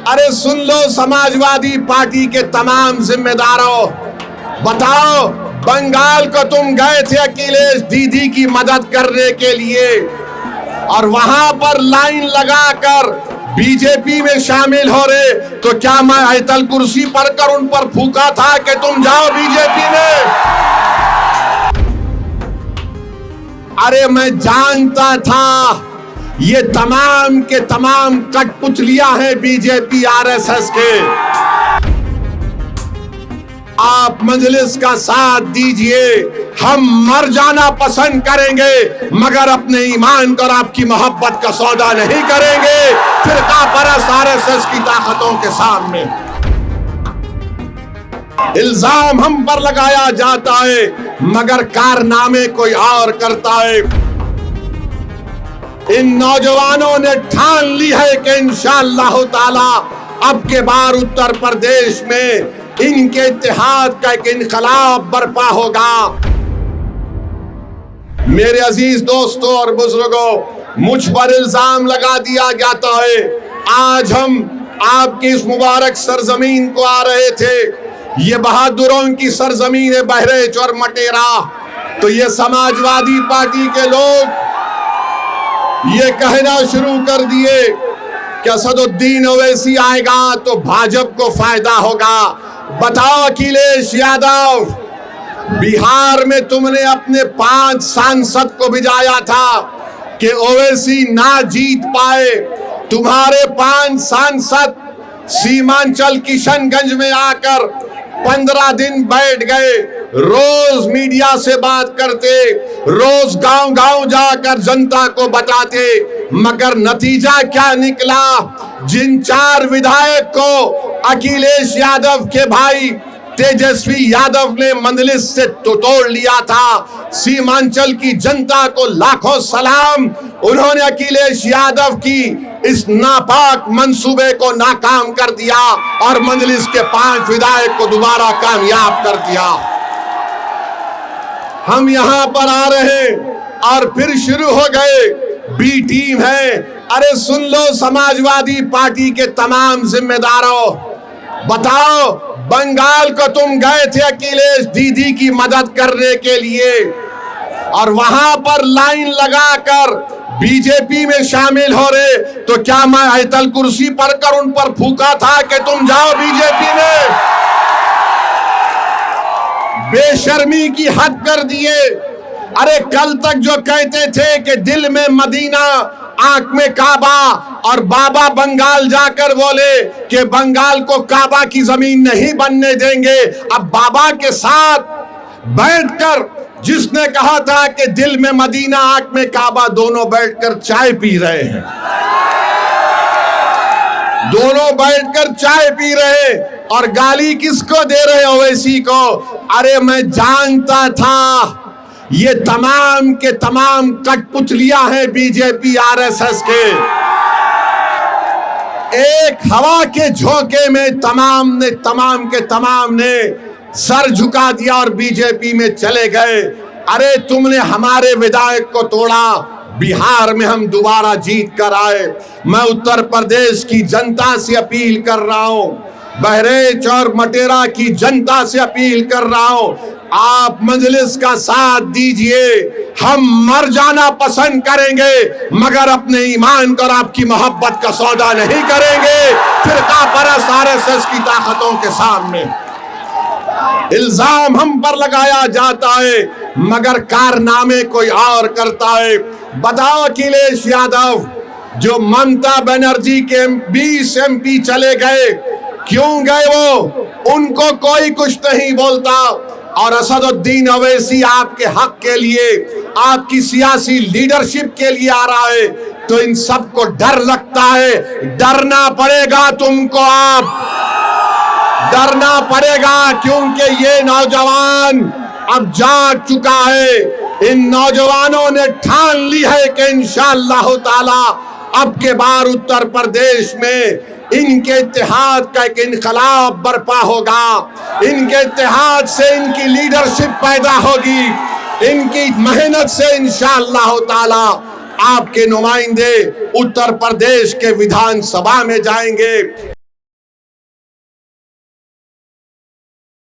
अरे सुन लो समाजवादी पार्टी के तमाम जिम्मेदारों, बताओ बंगाल को तुम गए थे अखिलेश दीदी की मदद करने के लिए और वहां पर लाइन लगाकर बीजेपी में शामिल हो रहे, तो क्या मैं आयतल कुर्सी पर कर उन पर फूका था कि तुम जाओ बीजेपी में? अरे मैं जानता था ये तमाम के तमाम कठपुतलियां हैं बीजेपी आरएसएस के। आप मजलिस का साथ दीजिए, हम मर जाना पसंद करेंगे मगर अपने ईमान और आपकी मोहब्बत का सौदा नहीं करेंगे फिरका परस्त आरएसएस की ताकतों के सामने। इल्जाम हम पर लगाया जाता है मगर कारनामे कोई और करता है। इन नौजवानों ने ठान ली है कि इंशाअल्लाह ताला अब के बार उत्तर प्रदेश में इनके इत्तेहाद का एक इनकलाब बर्पा होगा। मेरे अजीज दोस्तों और बुजुर्गों, मुझ पर इल्जाम लगा दिया जाता है। आज हम आपकी इस मुबारक सरजमीन को आ रहे थे, ये बहादुरों की सरजमीन है बहरेच और मटेरा, तो ये समाजवादी पार्टी के लोग ये कहना शुरू कर दिए कि असदुद्दीन ओवैसी आएगा तो भाजपा को फायदा होगा। बताओ अखिलेश यादव, बिहार में तुमने अपने 5 सांसद को भिजाया था कि ओवैसी ना जीत पाए। तुम्हारे 5 सांसद सीमांचल किशनगंज में आकर 15 दिन बैठ गए, रोज मीडिया से बात करते, रोज गांव गांव जाकर जनता को बताते, मगर नतीजा क्या निकला? जिन 4 विधायक को अखिलेश यादव के भाई तेजस्वी यादव ने मंजलिस से तोड़ लिया था, सीमांचल की जनता को लाखों सलाम, उन्होंने अखिलेश यादव की इस नापाक मंसूबे को नाकाम कर दिया और मंजलिस के 5 विधायक को दोबारा कामयाब कर दिया। हम यहां पर आ रहे और फिर शुरू हो गए बी टीम है। अरे सुन लो समाजवादी पार्टी के तमाम जिम्मेदारों, बताओ बंगाल को तुम गए थे अखिलेश दीदी की मदद करने के लिए और वहां पर लाइन लगाकर बीजेपी में शामिल हो रहे, तो क्या मैं आयतल कुर्सी पर कर उन पर फूका था कि तुम जाओ बीजेपी में? बेशर्मी की हद कर दिए। अरे कल तक जो कहते थे कि दिल में मदीना आंख में काबा, और बाबा बंगाल जाकर बोले कि बंगाल को काबा की जमीन नहीं बनने देंगे। अब बाबा के साथ बैठकर जिसने कहा था कि दिल में मदीना आंख में काबा, दोनों बैठकर चाय पी रहे हैं, दोनों बैठकर चाय पी रहे और गाली किसको दे रहे? ओवैसी को। अरे मैं जानता था ये तमाम के तमाम कठपुतलियां हैं बीजेपी आरएसएस के। एक हवा के झोंके में तमाम के तमाम ने सर झुका दिया और बीजेपी में चले गए। अरे तुमने हमारे विधायक को तोड़ा, बिहार में हम दोबारा जीत कर आए। मैं उत्तर प्रदेश की जनता से अपील कर रहा हूं, बहरेच और मटेरा की जनता से अपील कर रहा हूं, आप मजलिस का साथ दीजिए। हम मर जाना पसंद करेंगे मगर अपने ईमान और आपकी मोहब्बत का सौदा नहीं करेंगे फिरका परस्त आरएसएस की ताकतों के सामने। इल्जाम हम पर लगाया जाता है मगर कारनामे कोई और करता है। बताओ अखिलेश यादव, जो ममता बनर्जी के 20 MP चले गए, क्यों गए वो? उनको कोई कुछ नहीं बोलता और असदुद्दीन ओवैसी आपके हक के लिए, आपकी सियासी लीडरशिप के लिए आ रहा है, तो इन सबको डर लगता है। डरना पड़ेगा तुमको, आप डरना पड़ेगा, क्योंकि ये नौजवान अब जाग चुका है। इन नौजवानों ने ठान ली है कि इंशाअल्लाह ताला अब के बार उत्तर प्रदेश में इनके इत्तेहाद का एक इनकलाब बर्पा होगा। इनके इत्तेहाद से इनकी लीडरशिप पैदा होगी, इनकी मेहनत से इंशाअल्लाह ताला आपके नुमाइंदे उत्तर प्रदेश के विधानसभा में जाएंगे।